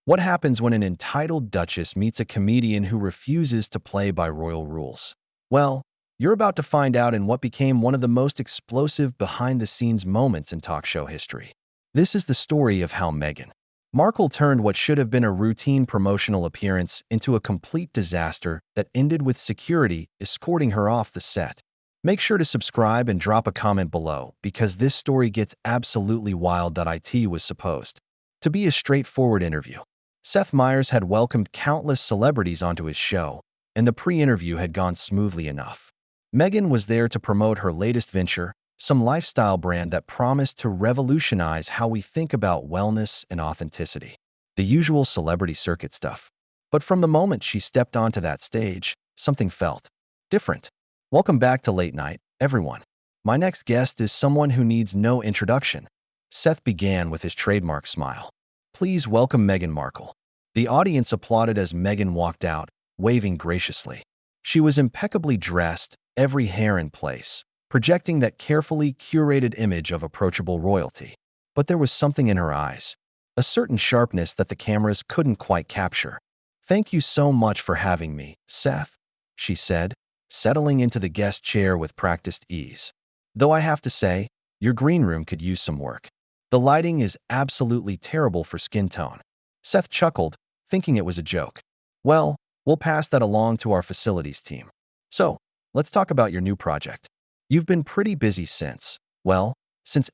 What happens when an entitled duchess meets a comedian who refuses to play by royal rules? Well, you're about to find out in what became one of the most explosive behind-the-scenes moments in talk show history. This is the story of how Meghan Markle turned what should have been a routine promotional appearance into a complete disaster that ended with security escorting her off the set. Make sure to subscribe and drop a comment below because this story gets absolutely wild. It was supposed to be a straightforward interview. Seth Meyers had welcomed countless celebrities onto his show, and the pre-interview had gone smoothly enough. Meghan was there to promote her latest venture, some lifestyle brand that promised to revolutionize how we think about wellness and authenticity. The usual celebrity circuit stuff. But from the moment she stepped onto that stage, something felt different. Welcome back to Late Night, everyone. My next guest is someone who needs no introduction. Seth began with his trademark smile. Please welcome Meghan Markle. The audience applauded as Meghan walked out, waving graciously. She was impeccably dressed, every hair in place, projecting that carefully curated image of approachable royalty. But there was something in her eyes, a certain sharpness that the cameras couldn't quite capture. "Thank you so much for having me, Seth," she said, settling into the guest chair with practiced ease. "Though I have to say, your green room could use some work. The lighting is absolutely terrible for skin tone." Seth chuckled, thinking it was a joke. "Well, we'll pass that along to our facilities team. So, let's talk about your new project. You've been pretty busy since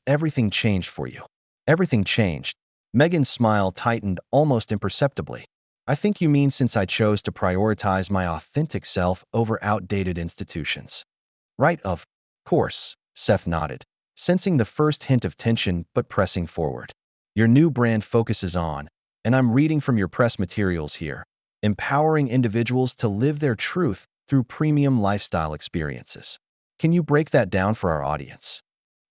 everything changed for you." "Everything changed." Meghan's smile tightened almost imperceptibly. "I think you mean since I chose to prioritize my authentic self over outdated institutions." "Right, of course," Seth nodded, sensing the first hint of tension but pressing forward. "Your new brand focuses on, and I'm reading from your press materials here, empowering individuals to live their truth through premium lifestyle experiences. Can you break that down for our audience?"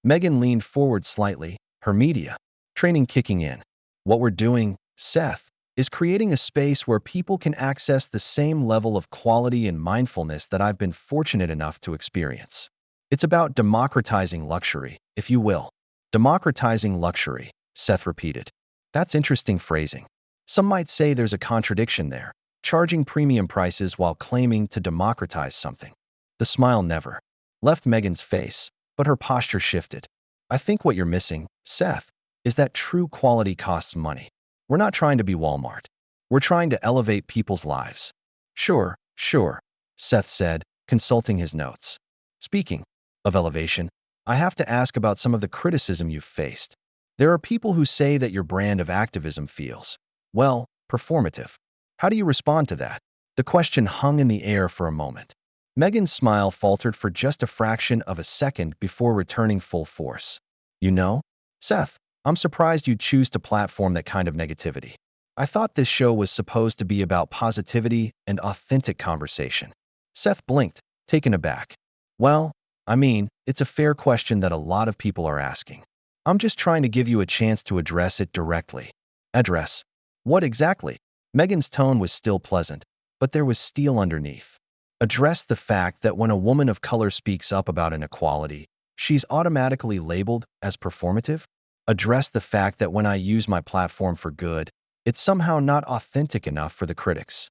Meghan leaned forward slightly, her media training kicking in. "What we're doing, Seth, is creating a space where people can access the same level of quality and mindfulness that I've been fortunate enough to experience. It's about democratizing luxury, if you will." "Democratizing luxury," Seth repeated. "That's interesting phrasing. Some might say there's a contradiction there, charging premium prices while claiming to democratize something." The smile never left Meghan's face, but her posture shifted. "I think what you're missing, Seth, is that true quality costs money. We're not trying to be Walmart. We're trying to elevate people's lives." Sure, Seth said, consulting his notes. "Speaking of elevation, I have to ask about some of the criticism you've faced. There are people who say that your brand of activism feels, well, performative. How do you respond to that?" The question hung in the air for a moment. Meghan's smile faltered for just a fraction of a second before returning full force. "You know, Seth, I'm surprised you'd choose to platform that kind of negativity. I thought this show was supposed to be about positivity and authentic conversation." Seth blinked, taken aback. "Well, I mean, it's a fair question that a lot of people are asking. I'm just trying to give you a chance to address it directly." "Address? What exactly?" Meghan's tone was still pleasant, but there was steel underneath. "Address the fact that when a woman of color speaks up about inequality, she's automatically labeled as performative. Address the fact that when I use my platform for good, it's somehow not authentic enough for the critics."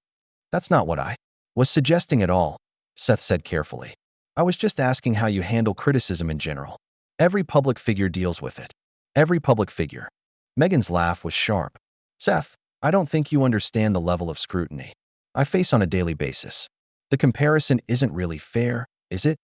"That's not what I was suggesting at all," Seth said carefully. "I was just asking how you handle criticism in general. Every public figure deals with it." "Every public figure." Meghan's laugh was sharp. "Seth, I don't think you understand the level of scrutiny I face on a daily basis. The comparison isn't really fair, is it?"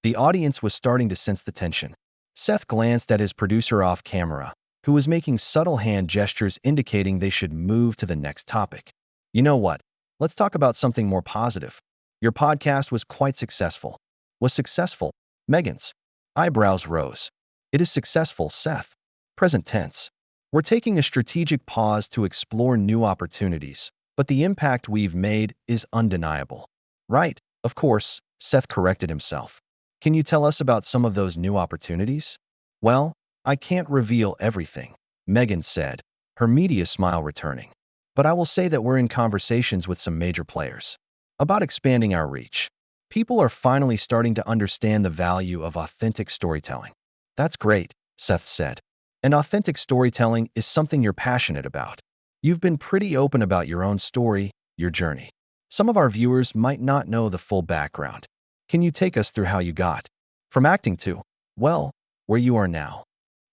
The audience was starting to sense the tension. Seth glanced at his producer off camera, who was making subtle hand gestures indicating they should move to the next topic. "You know what? Let's talk about something more positive. Your podcast was quite successful." "Was successful?" Meghan's eyebrows rose. "It is successful, Seth. Present tense. We're taking a strategic pause to explore new opportunities, but the impact we've made is undeniable." "Right, of course," Seth corrected himself. "Can you tell us about some of those new opportunities?" "Well, I can't reveal everything," Meghan said, her media smile returning. "But I will say that we're in conversations with some major players about expanding our reach. People are finally starting to understand the value of authentic storytelling." "That's great," Seth said. "And authentic storytelling is something you're passionate about." You've been pretty open about your own story, your journey. Some of our viewers might not know the full background. Can you take us through how you got from acting to, well, where you are now?"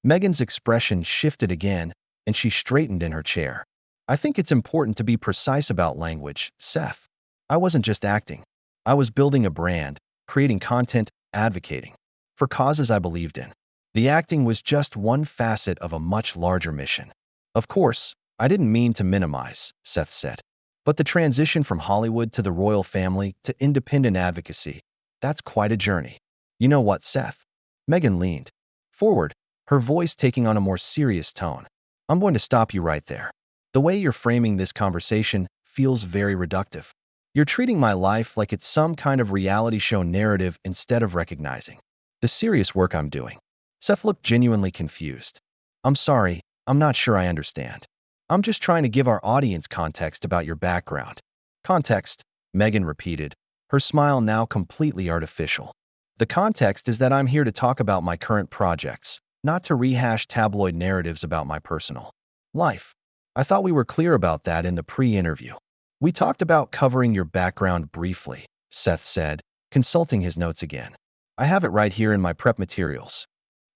Meghan's expression shifted again, and she straightened in her chair. "I think it's important to be precise about language, Seth. I wasn't just acting. I was building a brand, creating content, advocating for causes I believed in. The acting was just one facet of a much larger mission. Of course, I didn't mean to minimize," Seth said. "But the transition from Hollywood to the royal family to independent advocacy, that's quite a journey." "You know what, Seth?" Meghan leaned forward, her voice taking on a more serious tone. "I'm going to stop you right there. The way you're framing this conversation feels very reductive. You're treating my life like it's some kind of reality show narrative instead of recognizing the serious work I'm doing." Seth looked genuinely confused. "I'm sorry, I'm not sure I understand. I'm just trying to give our audience context about your background." "Context," Meghan repeated, her smile now completely artificial. "The context is that I'm here to talk about my current projects, not to rehash tabloid narratives about my personal life. I thought we were clear about that in the pre-interview." "We talked about covering your background briefly," Seth said, consulting his notes again. "I have it right here in my prep materials."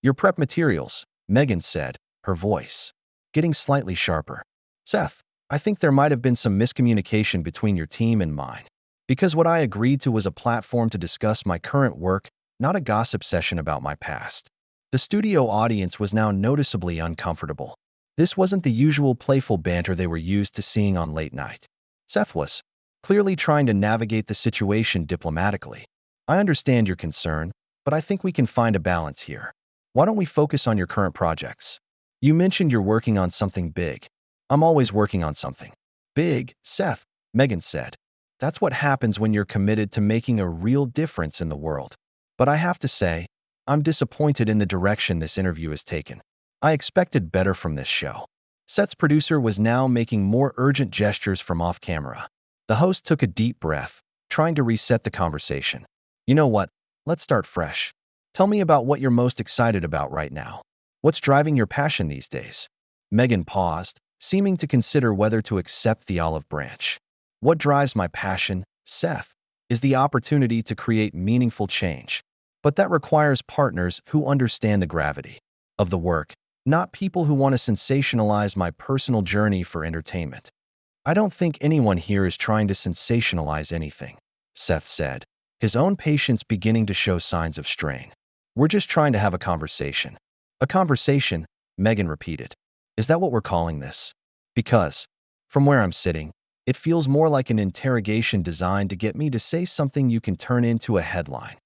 "Your prep materials," Meghan said, her voice getting slightly sharper. "Seth, I think there might have been some miscommunication between your team and mine. Because what I agreed to was a platform to discuss my current work, not a gossip session about my past." The studio audience was now noticeably uncomfortable. This wasn't the usual playful banter they were used to seeing on late night. Seth was clearly trying to navigate the situation diplomatically. "I understand your concern, but I think we can find a balance here. Why don't we focus on your current projects? You mentioned you're working on something big." "I'm always working on something big, Seth," Meghan said. "That's what happens when you're committed to making a real difference in the world. But I have to say, I'm disappointed in the direction this interview has taken. I expected better from this show." Seth's producer was now making more urgent gestures from off-camera. The host took a deep breath, trying to reset the conversation. "You know what? Let's start fresh. Tell me about what you're most excited about right now. What's driving your passion these days?" Meghan paused, seeming to consider whether to accept the olive branch. "What drives my passion, Seth, is the opportunity to create meaningful change. But that requires partners who understand the gravity of the work, not people who want to sensationalize my personal journey for entertainment." "I don't think anyone here is trying to sensationalize anything," Seth said, his own patience beginning to show signs of strain. "We're just trying to have a conversation." "A conversation," Meghan repeated. "Is that what we're calling this? Because, from where I'm sitting, it feels more like an interrogation designed to get me to say something you can turn into a headline."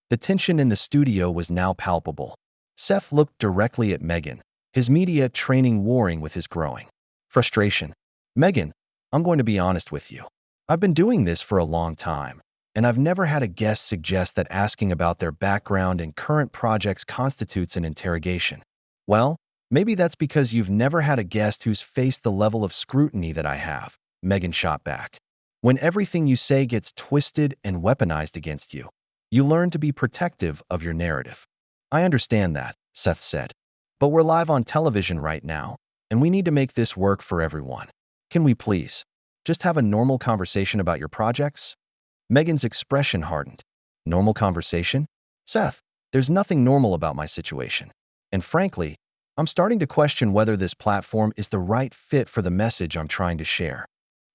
The tension in the studio was now palpable. Seth looked directly at Meghan, his media training warring with his growing frustration. "Meghan, I'm going to be honest with you. I've been doing this for a long time, and I've never had a guest suggest that asking about their background and current projects constitutes an interrogation." "Well, maybe that's because you've never had a guest who's faced the level of scrutiny that I have," Meghan shot back. "When everything you say gets twisted and weaponized against you, you learn to be protective of your narrative." "I understand that," Seth said. "But we're live on television right now, and we need to make this work for everyone. Can we please just have a normal conversation about your projects?" Meghan's expression hardened. "Normal conversation? Seth, there's nothing normal about my situation. And frankly, I'm starting to question whether this platform is the right fit for the message I'm trying to share."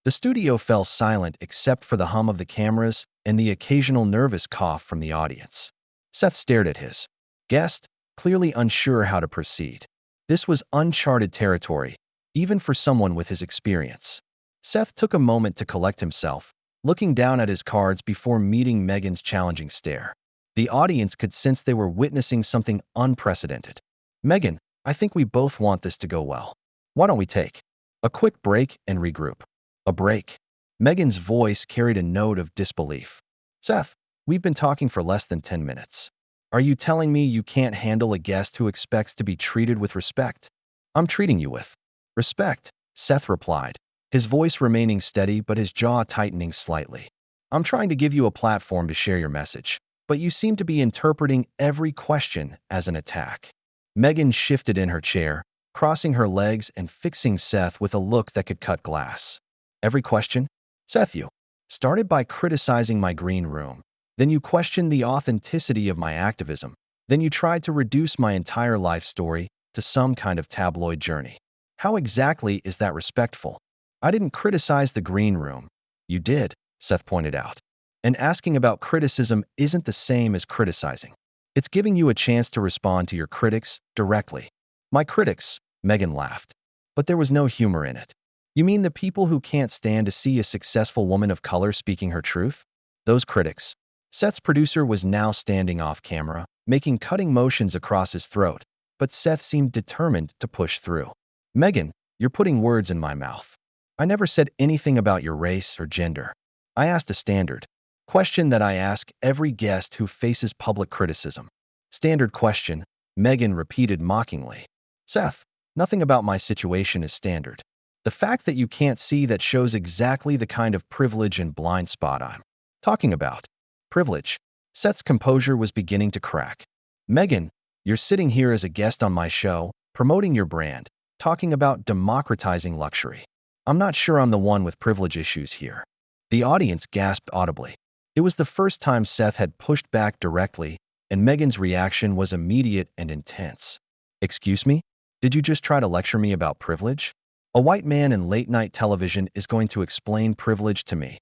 The studio fell silent except for the hum of the cameras and the occasional nervous cough from the audience. Seth stared at his guest, clearly unsure how to proceed. This was uncharted territory, even for someone with his experience. Seth took a moment to collect himself, looking down at his cards before meeting Meghan's challenging stare. The audience could sense they were witnessing something unprecedented. "Meghan, I think we both want this to go well. Why don't we take a quick break and regroup?" "A break?" Meghan's voice carried a note of disbelief. "Seth, we've been talking for less than 10 minutes. Are you telling me you can't handle a guest who expects to be treated with respect?" "I'm treating you with respect," Seth replied, his voice remaining steady but his jaw tightening slightly. "I'm trying to give you a platform to share your message, but you seem to be interpreting every question as an attack." Meghan shifted in her chair, crossing her legs and fixing Seth with a look that could cut glass. Every question? Seth, you started by criticizing my green room. Then you questioned the authenticity of my activism. Then you tried to reduce my entire life story to some kind of tabloid journey. How exactly is that respectful? I didn't criticize the green room. You did, Seth pointed out. And asking about criticism isn't the same as criticizing. It's giving you a chance to respond to your critics directly. My critics, Meghan laughed. But there was no humor in it. You mean the people who can't stand to see a successful woman of color speaking her truth? Those critics. Seth's producer was now standing off camera, making cutting motions across his throat, but Seth seemed determined to push through. Meghan, you're putting words in my mouth. I never said anything about your race or gender. I asked a standard question that I ask every guest who faces public criticism. Standard question, Meghan repeated mockingly. Seth, nothing about my situation is standard. The fact that you can't see that shows exactly the kind of privilege and blind spot I'm talking about. Privilege. Seth's composure was beginning to crack. Meghan, you're sitting here as a guest on my show, promoting your brand, talking about democratizing luxury. I'm not sure I'm the one with privilege issues here. The audience gasped audibly. It was the first time Seth had pushed back directly, and Meghan's reaction was immediate and intense. Excuse me? Did you just try to lecture me about privilege? A white man in late-night television is going to explain privilege to me.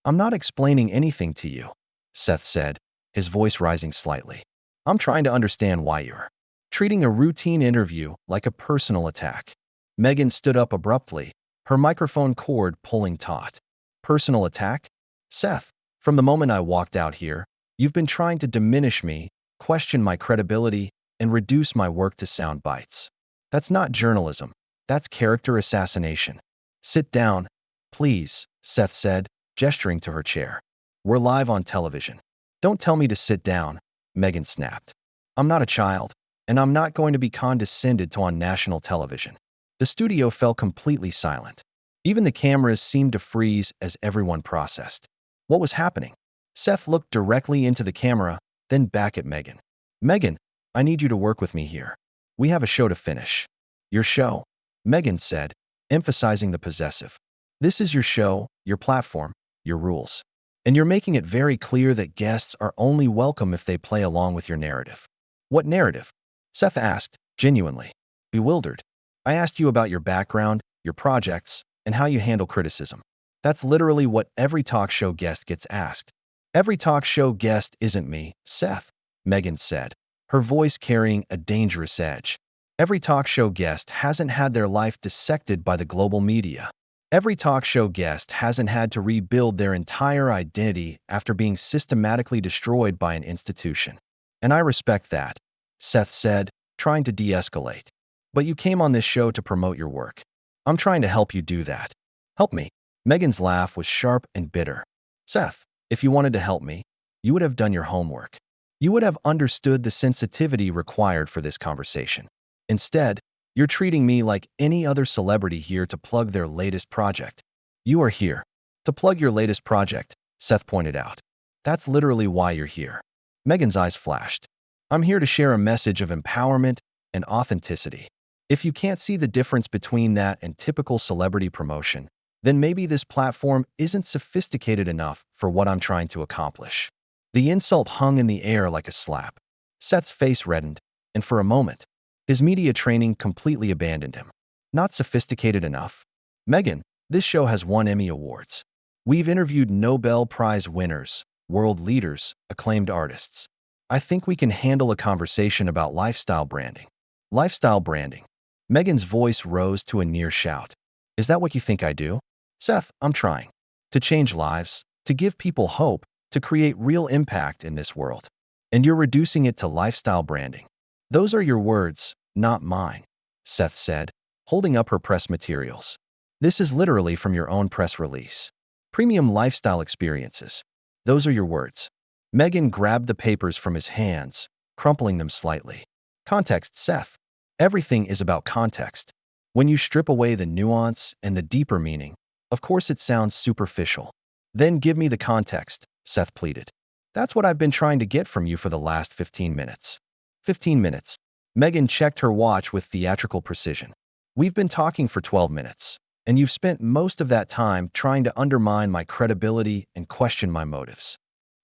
I'm not explaining anything to you, Seth said, his voice rising slightly. I'm trying to understand why you're treating a routine interview like a personal attack. Meghan stood up abruptly, her microphone cord pulling taut. Personal attack? Seth, from the moment I walked out here, you've been trying to diminish me, question my credibility, and reduce my work to sound bites. That's not journalism. That's character assassination. Sit down, please, Seth said, gesturing to her chair. We're live on television. Don't tell me to sit down, Meghan snapped. I'm not a child, and I'm not going to be condescended to on national television. The studio fell completely silent. Even the cameras seemed to freeze as everyone processed. What was happening? Seth looked directly into the camera, then back at Meghan. Meghan, I need you to work with me here. We have a show to finish. Your show, Meghan said, emphasizing the possessive. This is your show, your platform, your rules. And you're making it very clear that guests are only welcome if they play along with your narrative. What narrative? Seth asked, genuinely bewildered. I asked you about your background, your projects, and how you handle criticism. That's literally what every talk show guest gets asked. Every talk show guest isn't me, Seth, Meghan said, her voice carrying a dangerous edge. Every talk show guest hasn't had their life dissected by the global media. Every talk show guest hasn't had to rebuild their entire identity after being systematically destroyed by an institution. And I respect that, Seth said, trying to de-escalate. But you came on this show to promote your work. I'm trying to help you do that. Help me. Meghan's laugh was sharp and bitter. Seth, if you wanted to help me, you would have done your homework. You would have understood the sensitivity required for this conversation. Instead, you're treating me like any other celebrity here to plug their latest project. You are here to plug your latest project, Seth pointed out. That's literally why you're here. Meghan's eyes flashed. I'm here to share a message of empowerment and authenticity. If you can't see the difference between that and typical celebrity promotion, then maybe this platform isn't sophisticated enough for what I'm trying to accomplish. The insult hung in the air like a slap. Seth's face reddened, and for a moment, his media training completely abandoned him. Not sophisticated enough? Meghan, this show has won Emmy Awards. We've interviewed Nobel Prize winners, world leaders, acclaimed artists. I think we can handle a conversation about lifestyle branding. Lifestyle branding. Meghan's voice rose to a near shout. Is that what you think I do? Seth, I'm trying to change lives, to give people hope, to create real impact in this world. And you're reducing it to lifestyle branding. Those are your words, not mine, Seth said, holding up her press materials. This is literally from your own press release. Premium lifestyle experiences. Those are your words. Meghan grabbed the papers from his hands, crumpling them slightly. Context, Seth. Everything is about context. When you strip away the nuance and the deeper meaning, of course it sounds superficial. Then give me the context, Seth pleaded. That's what I've been trying to get from you for the last 15 minutes. 15 minutes. Meghan checked her watch with theatrical precision. We've been talking for 12 minutes, and you've spent most of that time trying to undermine my credibility and question my motives.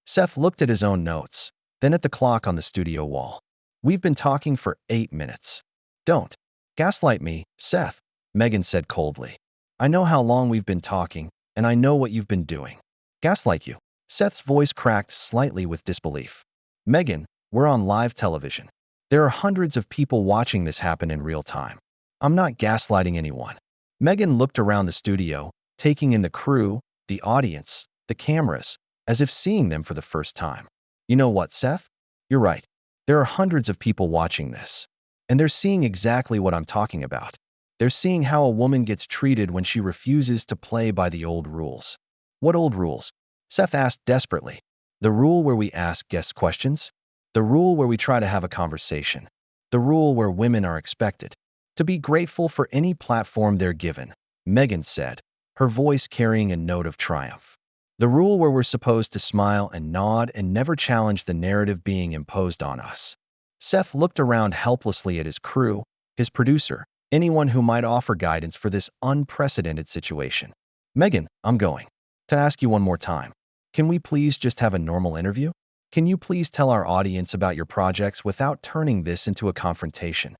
Seth looked at his own notes, then at the clock on the studio wall. We've been talking for 8 minutes. Don't gaslight me, Seth, Meghan said coldly. I know how long we've been talking, and I know what you've been doing. Gaslight you? Seth's voice cracked slightly with disbelief. Meghan, we're on live television. There are hundreds of people watching this happen in real time. I'm not gaslighting anyone. Meghan looked around the studio, taking in the crew, the audience, the cameras, as if seeing them for the first time. You know what, Seth? You're right. There are hundreds of people watching this. And they're seeing exactly what I'm talking about. They're seeing how a woman gets treated when she refuses to play by the old rules. What old rules? Seth asked desperately. The rule where we ask guests questions? The rule where we try to have a conversation. The rule where women are expected to be grateful for any platform they're given, Meghan said, her voice carrying a note of triumph. The rule where we're supposed to smile and nod and never challenge the narrative being imposed on us. Seth looked around helplessly at his crew, his producer, anyone who might offer guidance for this unprecedented situation. Meghan, I'm going to ask you one more time. Can we please just have a normal interview? Can you please tell our audience about your projects without turning this into a confrontation?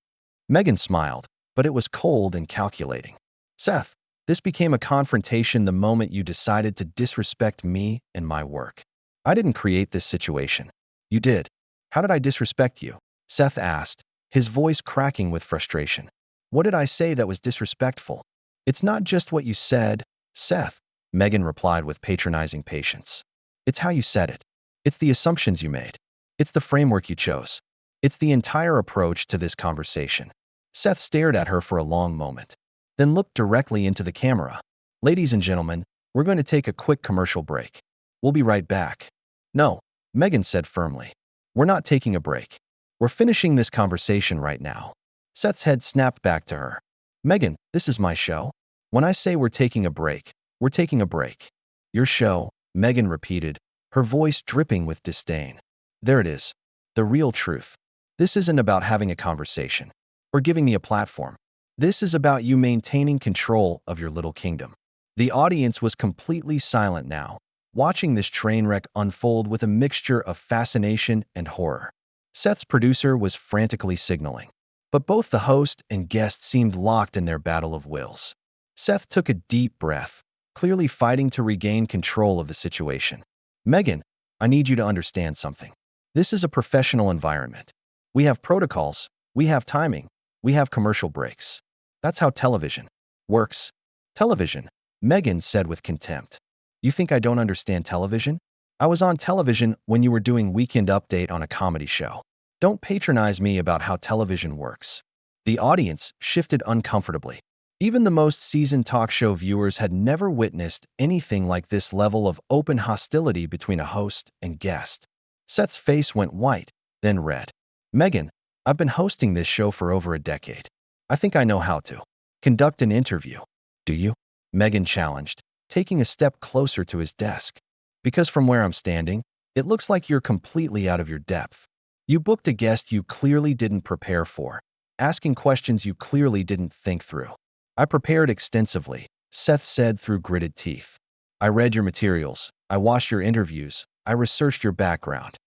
Meghan smiled, but it was cold and calculating. Seth, this became a confrontation the moment you decided to disrespect me and my work. I didn't create this situation. You did. How did I disrespect you? Seth asked, his voice cracking with frustration. What did I say that was disrespectful? It's not just what you said, Seth, Meghan replied with patronizing patience. It's how you said it. It's the assumptions you made. It's the framework you chose. It's the entire approach to this conversation. Seth stared at her for a long moment, then looked directly into the camera. Ladies and gentlemen, we're going to take a quick commercial break. We'll be right back. No, Meghan said firmly. We're not taking a break. We're finishing this conversation right now. Seth's head snapped back to her. Meghan, this is my show. When I say we're taking a break, we're taking a break. Your show, Meghan repeated, her voice dripping with disdain. There it is. The real truth. This isn't about having a conversation or giving me a platform. This is about you maintaining control of your little kingdom. The audience was completely silent now, watching this train wreck unfold with a mixture of fascination and horror. Seth's producer was frantically signaling, but both the host and guest seemed locked in their battle of wills. Seth took a deep breath, clearly fighting to regain control of the situation. Meghan, I need you to understand something. This is a professional environment. We have protocols, we have timing, we have commercial breaks. That's how television works. Television, Meghan said with contempt. You think I don't understand television? I was on television when you were doing Weekend Update on a comedy show. Don't patronize me about how television works. The audience shifted uncomfortably. Even the most seasoned talk show viewers had never witnessed anything like this level of open hostility between a host and guest. Seth's face went white, then red. Meghan, I've been hosting this show for over a decade. I think I know how to conduct an interview. Do you? Meghan challenged, taking a step closer to his desk. Because from where I'm standing, it looks like you're completely out of your depth. You booked a guest you clearly didn't prepare for, asking questions you clearly didn't think through. I prepared extensively, Seth said through gritted teeth. I read your materials, I watched your interviews, I researched your background.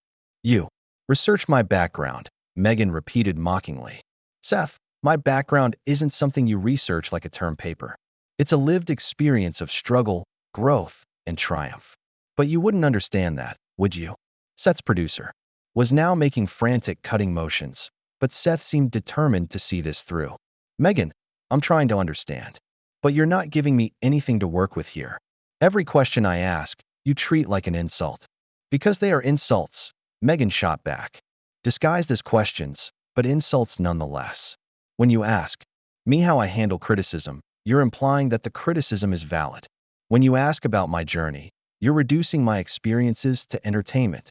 You researched my background, Meghan repeated mockingly. Seth, my background isn't something you research like a term paper. It's a lived experience of struggle, growth, and triumph. But you wouldn't understand that, would you? Seth's producer was now making frantic cutting motions, but Seth seemed determined to see this through. Meghan, I'm trying to understand. But you're not giving me anything to work with here. Every question I ask, you treat like an insult. Because they are insults, Meghan shot back. Disguised as questions, but insults nonetheless. When you ask me how I handle criticism, you're implying that the criticism is valid. When you ask about my journey, you're reducing my experiences to entertainment.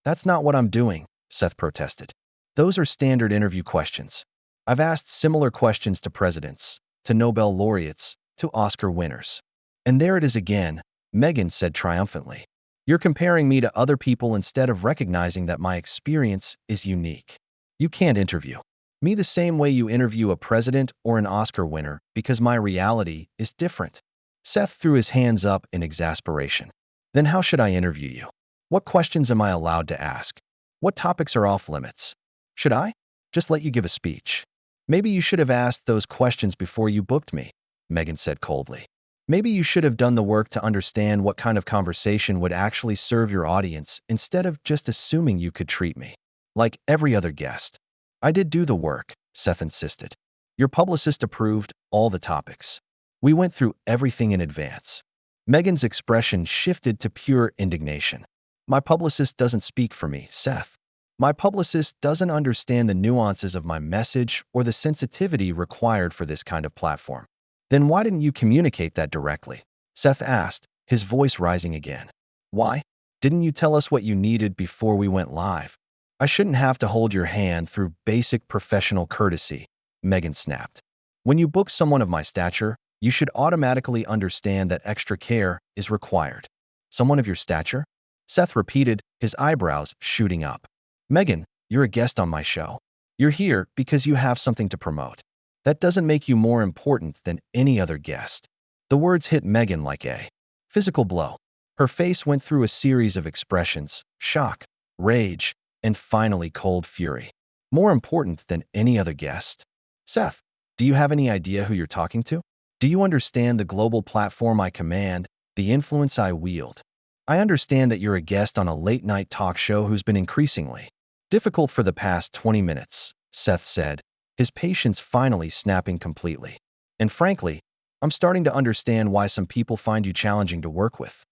That's not what I'm doing, Seth protested. Those are standard interview questions. I've asked similar questions to presidents, to Nobel laureates, to Oscar winners. And there it is again, Meghan said triumphantly. You're comparing me to other people instead of recognizing that my experience is unique. You can't interview Me the same way you interview a president or an Oscar winner because my reality is different. Seth threw his hands up in exasperation. Then how should I interview you? What questions am I allowed to ask? What topics are off limits? Should I just let you give a speech? Maybe you should have asked those questions before you booked me, Meghan said coldly. Maybe you should have done the work to understand what kind of conversation would actually serve your audience instead of just assuming you could treat me like every other guest. I did do the work, Seth insisted. Your publicist approved all the topics. We went through everything in advance. Meghan's expression shifted to pure indignation. My publicist doesn't speak for me, Seth. My publicist doesn't understand the nuances of my message or the sensitivity required for this kind of platform. Then why didn't you communicate that directly? Seth asked, his voice rising again. Why? Didn't you tell us what you needed before we went live? I shouldn't have to hold your hand through basic professional courtesy, Meghan snapped. When you book someone of my stature, you should automatically understand that extra care is required. Someone of your stature? Seth repeated, his eyebrows shooting up. Meghan, you're a guest on my show. You're here because you have something to promote. That doesn't make you more important than any other guest. The words hit Meghan like a physical blow. Her face went through a series of expressions: shock, rage, and finally cold fury. More important than any other guest? Seth, do you have any idea who you're talking to? Do you understand the global platform I command, the influence I wield? I understand that you're a guest on a late-night talk show who's been increasingly difficult for the past 20 minutes, Seth said, his patience finally snapping completely. And frankly, I'm starting to understand why some people find you challenging to work with.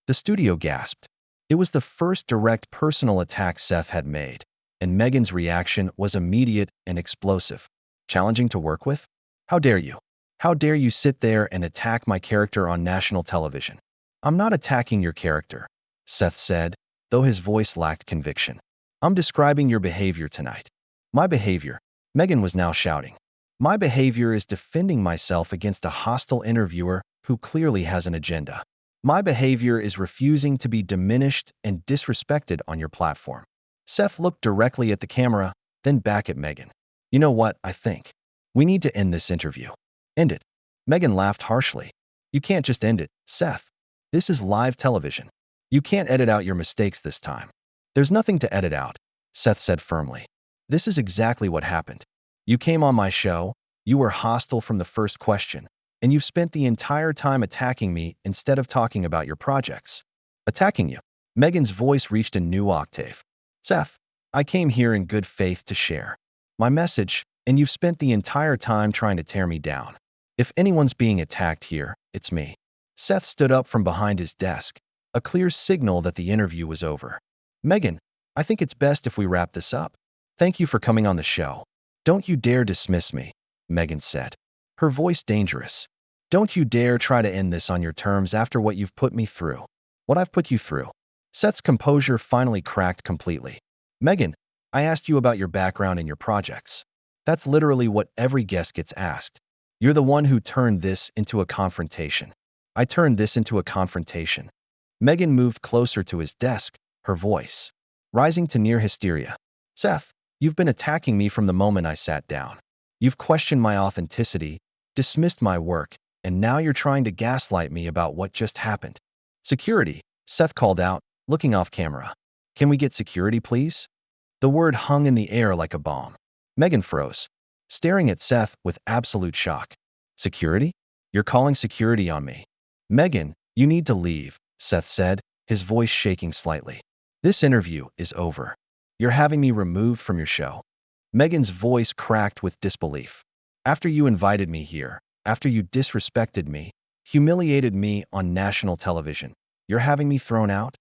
The studio gasped. It was the first direct personal attack Seth had made, and Meghan's reaction was immediate and explosive. Challenging to work with? How dare you? How dare you sit there and attack my character on national television? I'm not attacking your character, Seth said, though his voice lacked conviction. I'm describing your behavior tonight. My behavior, Meghan was now shouting. My behavior is defending myself against a hostile interviewer who clearly has an agenda. My behavior is refusing to be diminished and disrespected on your platform. Seth looked directly at the camera, then back at Meghan. You know what, I think we need to end this interview. End it. Meghan laughed harshly. You can't just end it, Seth. This is live television. You can't edit out your mistakes this time. There's nothing to edit out, Seth said firmly. This is exactly what happened. You came on my show, you were hostile from the first question, and you've spent the entire time attacking me instead of talking about your projects. Attacking you. Meghan's voice reached a new octave. Seth, I came here in good faith to share my message, and you've spent the entire time trying to tear me down. If anyone's being attacked here, it's me. Seth stood up from behind his desk, a clear signal that the interview was over. Meghan, I think it's best if we wrap this up. Thank you for coming on the show. Don't you dare dismiss me, Meghan said, her voice dangerous. Don't you dare try to end this on your terms after what you've put me through. What I've put you through. Seth's composure finally cracked completely. Meghan, I asked you about your background and your projects. That's literally what every guest gets asked. You're the one who turned this into a confrontation. I turned this into a confrontation. Meghan moved closer to his desk, her voice rising to near hysteria. Seth, you've been attacking me from the moment I sat down. You've questioned my authenticity, dismissed my work, and now you're trying to gaslight me about what just happened. Security, Seth called out, looking off camera. Can we get security, please? The word hung in the air like a bomb. Meghan froze, staring at Seth with absolute shock. Security? You're calling security on me. Meghan, you need to leave, Seth said, his voice shaking slightly. This interview is over. You're having me removed from your show. Meghan's voice cracked with disbelief. After you invited me here, after you disrespected me, humiliated me on national television, you're having me thrown out?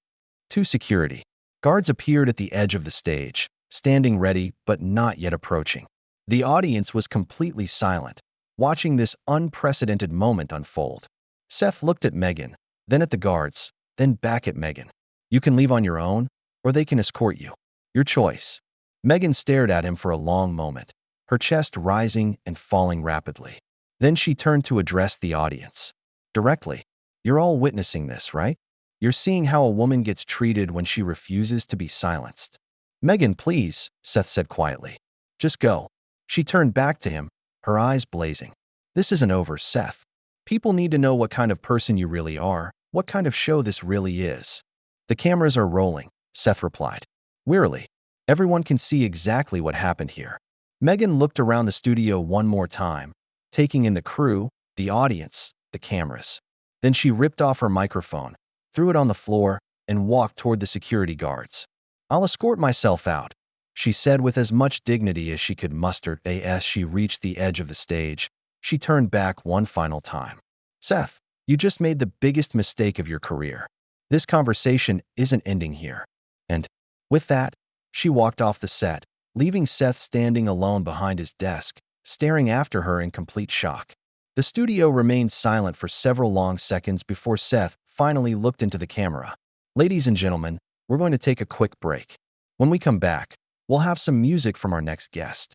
To security. Guards appeared at the edge of the stage, standing ready but not yet approaching. The audience was completely silent, watching this unprecedented moment unfold. Seth looked at Meghan, then at the guards, then back at Meghan. You can leave on your own, or they can escort you. Your choice. Meghan stared at him for a long moment, her chest rising and falling rapidly. Then she turned to address the audience. Directly. You're all witnessing this, right? You're seeing how a woman gets treated when she refuses to be silenced. Meghan, please, Seth said quietly. Just go. She turned back to him, her eyes blazing. This isn't over, Seth. People need to know what kind of person you really are, what kind of show this really is. The cameras are rolling, Seth replied. Wearily, everyone can see exactly what happened here. Meghan looked around the studio one more time, taking in the crew, the audience, the cameras. Then she ripped off her microphone, threw it on the floor, and walked toward the security guards. I'll escort myself out, she said with as much dignity as she could muster. As she reached the edge of the stage, she turned back one final time. Seth, you just made the biggest mistake of your career. This conversation isn't ending here. And with that, she walked off the set, leaving Seth standing alone behind his desk, staring after her in complete shock. The studio remained silent for several long seconds before Seth finally looked into the camera. Ladies and gentlemen, we're going to take a quick break. When we come back, we'll have some music from our next guest.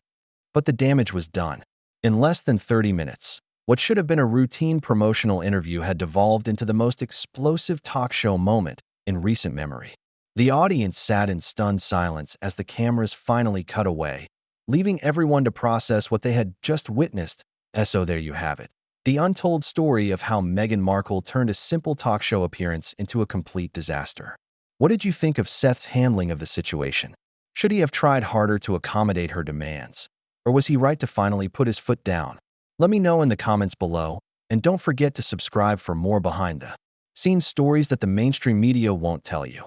But the damage was done. In less than 30 minutes, what should have been a routine promotional interview had devolved into the most explosive talk show moment in recent memory. The audience sat in stunned silence as the cameras finally cut away, leaving everyone to process what they had just witnessed. So there you have it. The untold story of how Meghan Markle turned a simple talk show appearance into a complete disaster. What did you think of Seth's handling of the situation? Should he have tried harder to accommodate her demands? Or was he right to finally put his foot down? Let me know in the comments below, and don't forget to subscribe for more behind the scenes stories that the mainstream media won't tell you.